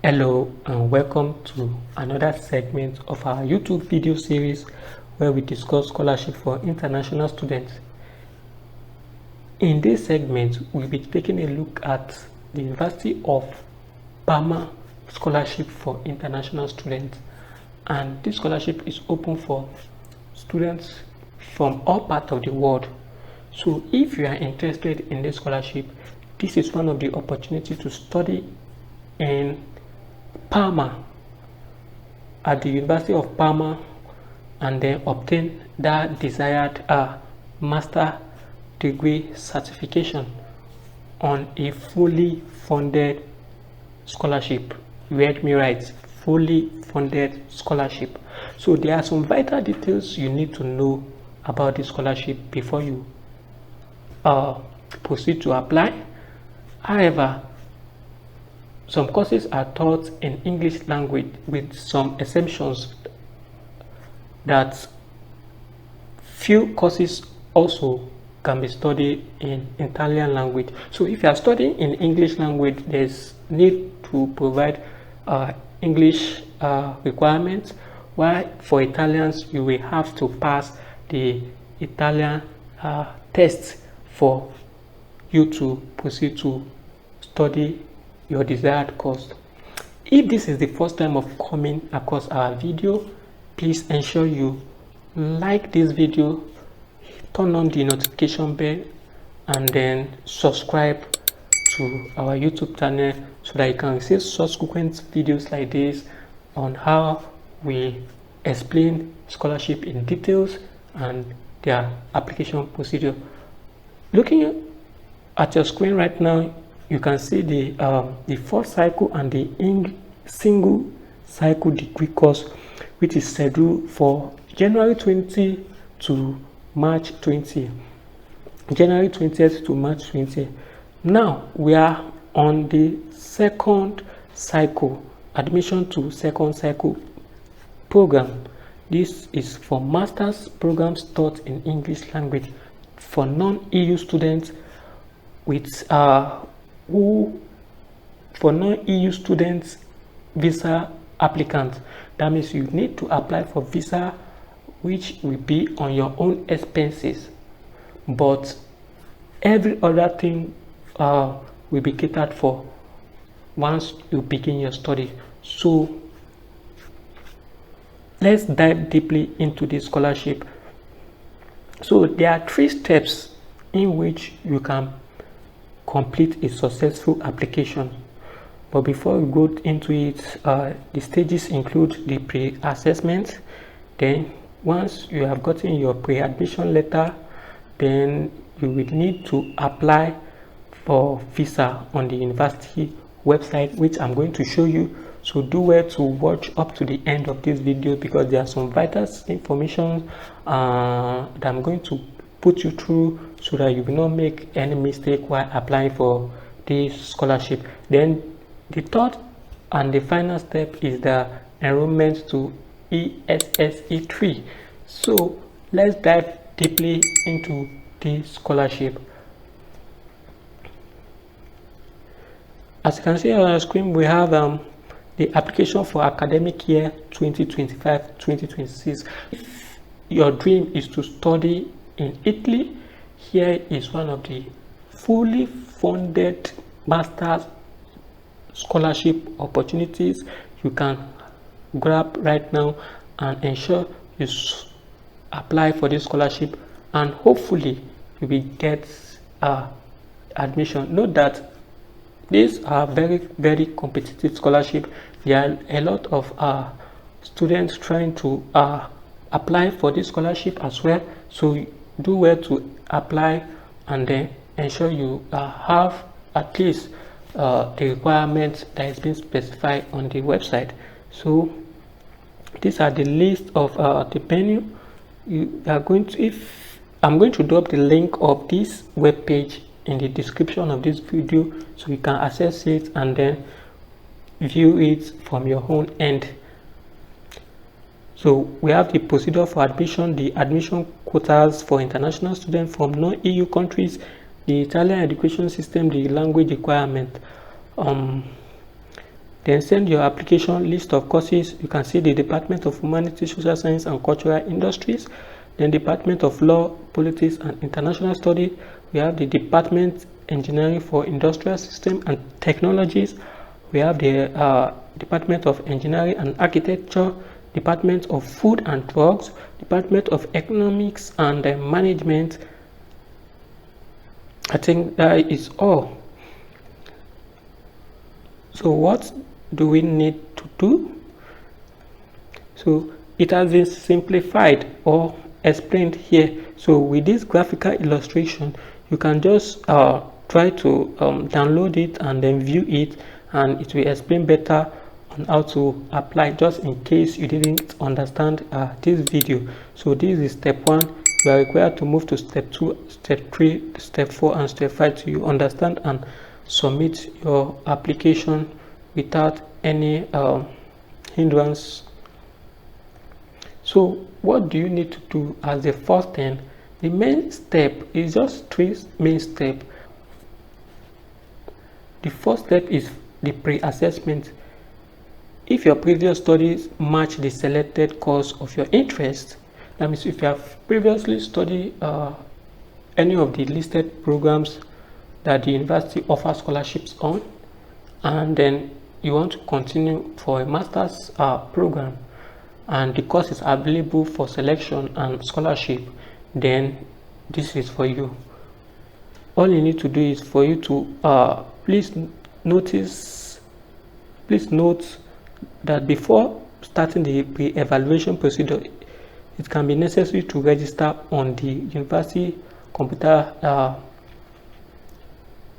Hello and welcome to another segment of our YouTube video series where we discuss scholarship for international students. In this segment, we'll be taking a look at the University of Parma scholarship for international students, and this scholarship is open for students from all parts of the world. So if you are interested in this scholarship, this is one of the opportunities to study in Parma, at the University of Parma, and then obtain that desired master degree certification on a fully funded scholarship. You heard me right, fully funded scholarship. So there are some vital details you need to know about this scholarship before you proceed to apply. However, some courses are taught in English language with some exceptions that few courses also can be studied in Italian language. So if you are studying in English language, there's need to provide English requirements, while for Italians you will have to pass the Italian test for you to proceed to study your desired course. If this is the first time of coming across our video, please ensure you like this video, turn on the notification bell, and then subscribe to our YouTube channel so that you can receive subsequent videos like this on how we explain scholarship in details and their application procedure. Looking at your screen right now, you can see the fourth cycle and the single cycle degree course, which is scheduled for January 20 to March 20. January 20th to March 20. Now we are on the second cycle, admission to second cycle program. This is for master's programs taught in English language for non-EU students with for non-EU students visa applicants. That means you need to apply for visa which will be on your own expenses, but every other thing will be catered for once you begin your study. So let's dive deeply into this scholarship. So there are 3 steps in which you can complete a successful application. But before we go into it, the stages include the pre-assessment. Then once you have gotten your pre-admission letter, then you will need to apply for visa on the university website, which I'm going to show you. So do well to watch up to the end of this video, because there are some vital information that I'm going to put you through so that you will not make any mistake while applying for this scholarship. Then the third and the final step is the enrollment to ESSE 3. So let's dive deeply into this scholarship. As you can see on the screen, we have the application for academic year 2025-2026. If your dream is to study in Italy, here is one of the fully funded master's scholarship opportunities you can grab right now and ensure you apply for this scholarship, and hopefully you will get admission. Note that these are very competitive scholarship. There are a lot of students trying to apply for this scholarship as well, so do well to apply and then ensure you have at least the requirements that has been specified on the website. So these are the list of the venue. You are going to, I'm going to drop the link of this web page in the description of this video so you can access it and then view it from your own end. So we have the procedure for admission, the admission quotas for international students from non-EU countries, the Italian education system, the language requirement. Then send your application list of courses. You can see the Department of Humanities, Social Science and Cultural Industries, then Department of Law, Politics and International Studies. We have the Department Engineering for Industrial Systems and Technologies. We have the Department of Engineering and Architecture, Department of Food and Drugs, Department of Economics and Management. I think that is all. So what do we need to do? So it has been simplified or explained here. So with this graphical illustration, you can just try to download it and then view it, and it will explain better on how to apply, just in case you didn't understand this video. So this is step 1. You are required to move to step 2, step 3, step 4 and step 5 till you understand and submit your application without any hindrance. So what do you need to do as the first thing? The main step is just 3 main steps. The first step is the pre-assessment. If your previous studies match the selected course of your interest, that means if you have previously studied any of the listed programs that the university offers scholarships on, and then you want to continue for a master's program, and the course is available for selection and scholarship, then this is for you. All you need to do is for you to please note that before starting the pre-evaluation procedure, it can be necessary to register on the university computer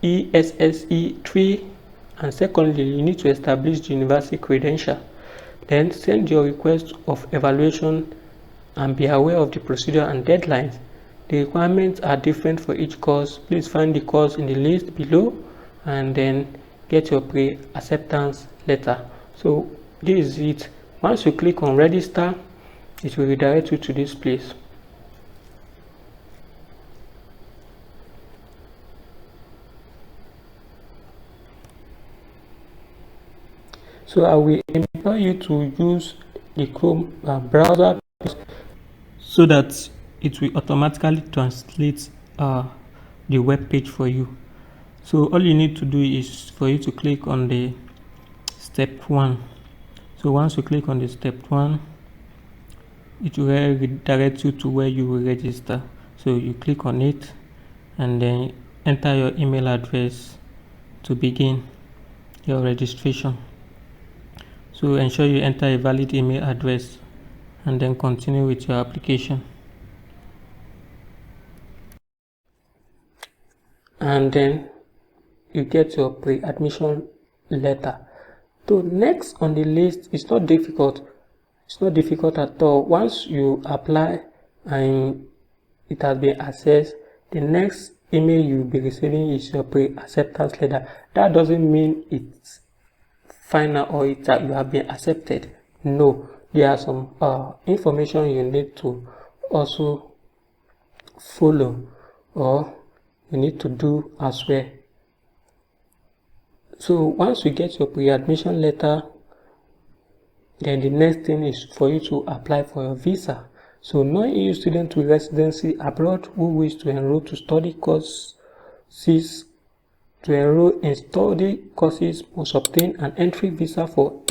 ESSE 3, and secondly, you need to establish the university credential. Then send your request of evaluation and be aware of the procedure and deadlines. The requirements are different for each course. Please find the course in the list below and then get your pre-acceptance letter. So this is it. Once you click on register, it will redirect you to this place. So I will implore you to use the Chrome browser so that it will automatically translate the web page for you. So all you need to do is for you to click on the step 1. So once you click on the step 1, it will redirect you to where you will register. So you click on it and then enter your email address to begin your registration. So ensure you enter a valid email address and then continue with your application. And then you get your pre-admission letter. So next on the list, it's not difficult. It's not difficult at all. Once you apply and it has been assessed, the next email you'll be receiving is your pre-acceptance letter. That doesn't mean it's final or you have been accepted. No, there are some information you need to also follow or you need to do as well. So once you get your pre-admission letter, then the next thing is for you to apply for your visa. So non-EU students with residency abroad who wish to enroll to study courses to enroll in study courses must obtain an entry visa for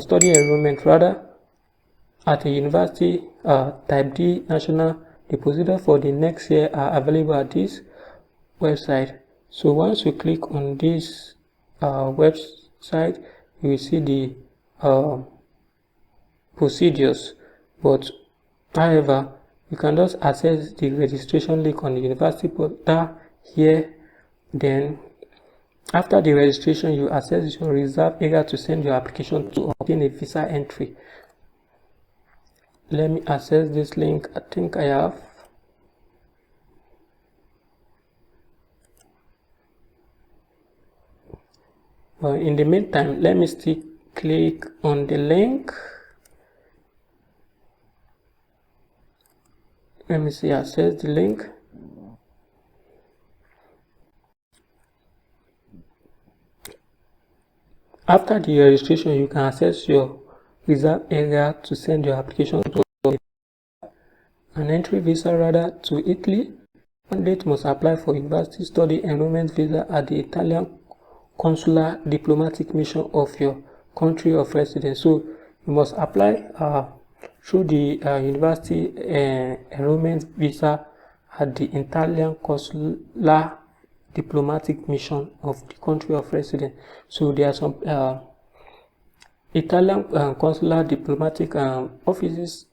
study enrollment at a university type D national. The procedure for the next year are available at this website. So once you click on this website, you will see the procedures. But however, you can just access the registration link on the university portal here. Then after the registration, you access your reserve area to send your application to obtain a visa entry. Let me access this link. I think I have. Well, in the meantime, let me still click on the link. Let me see, access the link. After the registration, you can access your reserve area to send your application to an entry visa rather to Italy. Candidate must apply for university study enrollment visa at the Italian consular diplomatic mission of your country of residence. So you must apply through the university enrollment visa at the Italian consular diplomatic mission of the country of residence. So there are some Italian consular diplomatic offices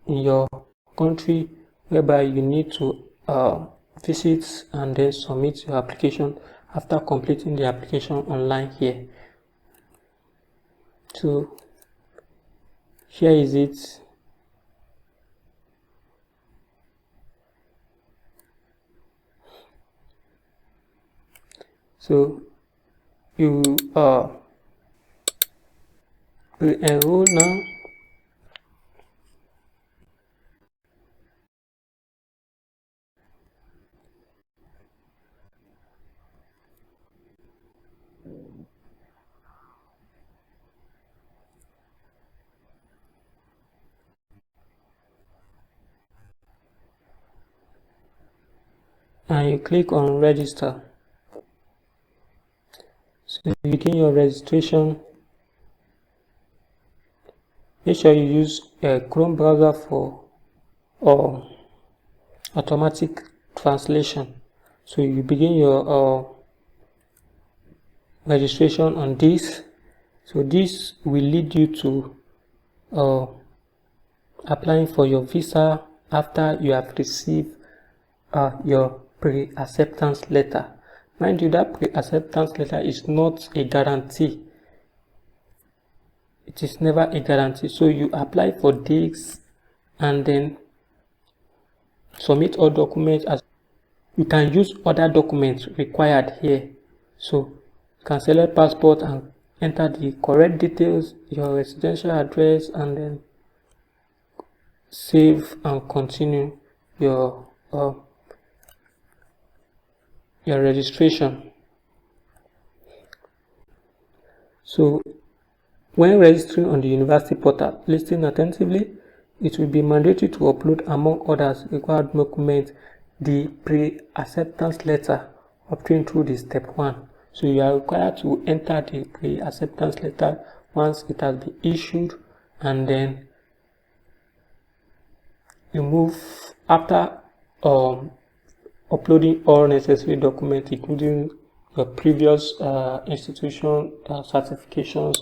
in your country whereby you need to visit and then submit your application after completing the application online here. So here is it. So you will enroll now. And you click on register. So you begin your registration. Make sure you use a Chrome browser for automatic translation. So you begin your registration on this. So this will lead you to applying for your visa after you have received your pre-acceptance letter. Mind you, that pre-acceptance letter is not a guarantee. It is never a guarantee. So you apply for this and then submit all documents. As you can use other documents required here. So you can select passport and enter the correct details, your residential address, and then save and continue your registration. So when registering on the university portal, listen attentively. It will be mandatory to upload, among others required documents, the pre-acceptance letter obtained through the step 1. So you are required to enter the pre-acceptance letter once it has been issued, and then you move after uploading all necessary documents, including your previous institution certifications,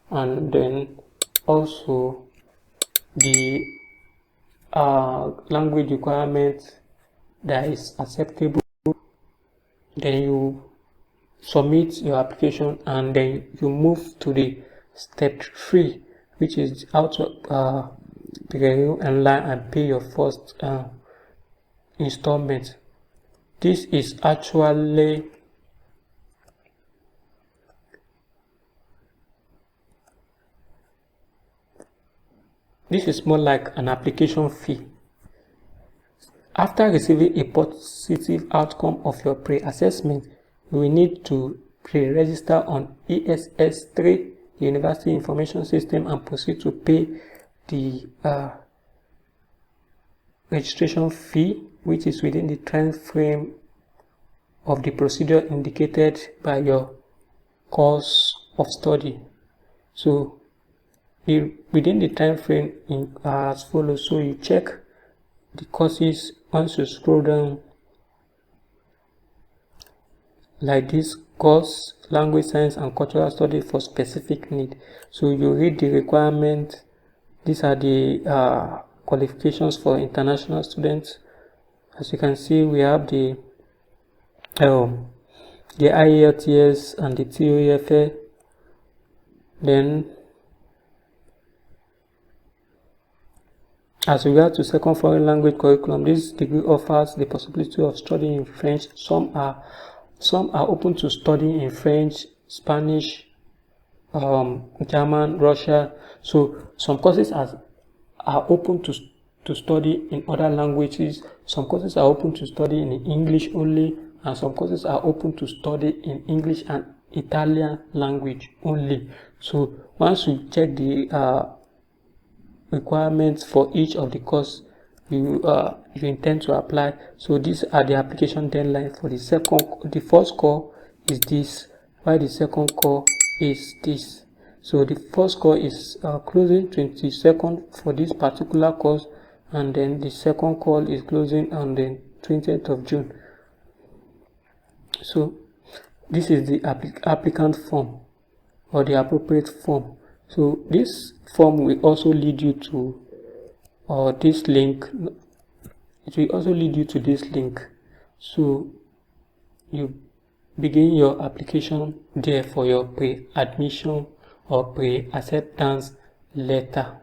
and then also the language requirement that is acceptable. Then you submit your application, and then you move to the step 3, which is how to begin online and pay your first installment. This is actually more like an application fee. After receiving a positive outcome of your pre-assessment, you will need to pre-register on ESS3, the University Information System, and proceed to pay the registration fee, which is within the time frame of the procedure indicated by your course of study. So within the time frame as follows. So you check the courses. Once you scroll down like this: course, language, science and cultural study for specific need. So you read the requirement. These are the qualifications for international students. As you can see, we have the IELTS and the TOEFL. Then as regards to second foreign language curriculum, this degree offers the possibility of studying in French. Some are open to studying in French, Spanish, German, Russian. So some courses are open to study in other languages. Some courses are open to study in English only, and some courses are open to study in English and Italian language only. So once you check the requirements for each of the course you intend to apply, so these are the application deadline for the first core is this, while the second core is this. So the first core is closing 22nd for this particular course, and then the second call is closing on the 20th of June. So this is the applicant form or the appropriate form. So this form will also lead you to this link. It will also lead you to this link. So you begin your application there for your pre-admission or pre-acceptance letter.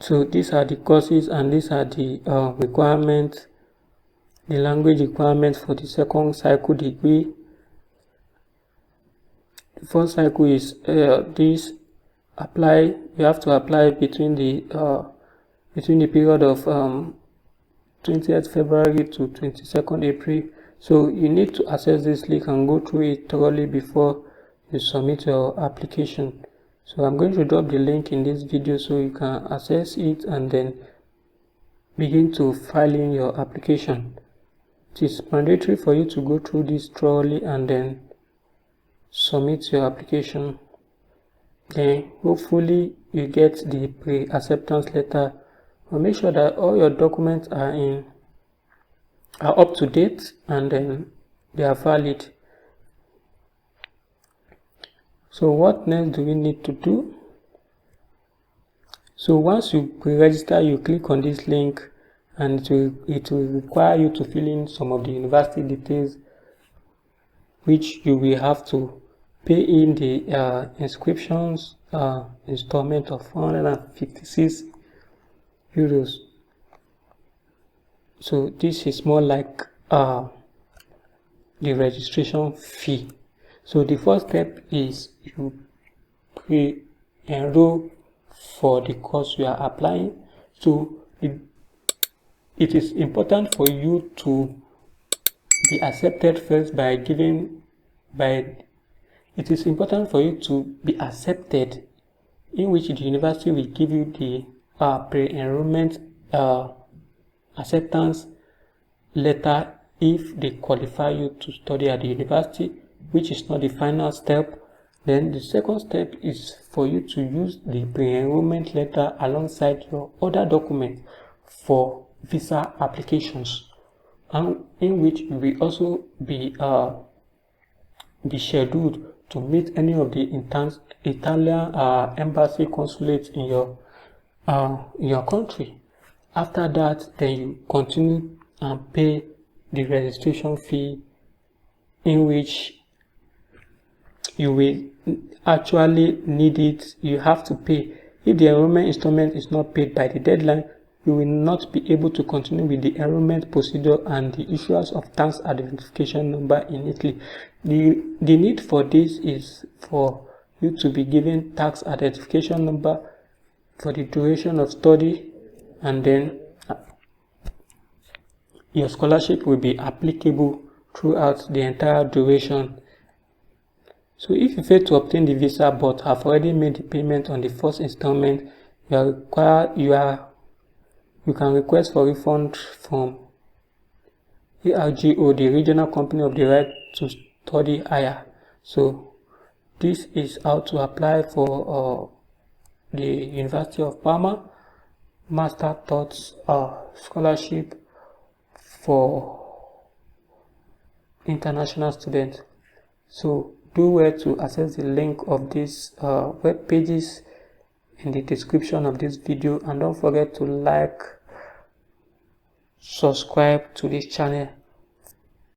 So these are the courses and these are the requirements, the language requirements for the second cycle degree. The first cycle is this apply. You have to apply between the period of 20th February to 22nd April. So you need to access this link and go through it thoroughly before you submit your application. So I'm going to drop the link in this video so you can access it and then begin to file in your application. It is mandatory for you to go through this thoroughly and then submit your application. Then hopefully you get the pre-acceptance letter. But make sure that all your documents are up to date and then they are valid. So what next do we need to do? So once you pre-register, you click on this link and it will require you to fill in some of the university details, which you will have to pay in the inscriptions installment of 456 euros. So this is more like the registration fee. So the first step is you pre-enroll for the course you are applying. So it is important for you to be accepted first it is important for you to be accepted, in which the university will give you the pre-enrollment acceptance letter if they qualify you to study at the university, which is not the final step. Then the second step is for you to use the pre-enrollment letter alongside your other documents for visa applications, and in which you will also be scheduled to meet any of the Italian embassy consulates in your country. After that, then you continue and pay the registration fee, in which you will actually need it. You have to pay. If the enrollment installment is not paid by the deadline, you will not be able to continue with the enrollment procedure and the issuance of tax identification number in Italy. The need for this is for you to be given tax identification number for the duration of study, and then your scholarship will be applicable throughout the entire duration. So if you fail to obtain the visa but have already made the payment on the first installment, you can request for refund from ARGO, the regional company of the right to study higher. So this is how to apply for the University of Parma Master Thoughts scholarship for international students. So do well to access the link of these web pages in the description of this video, and don't forget to like, subscribe to this channel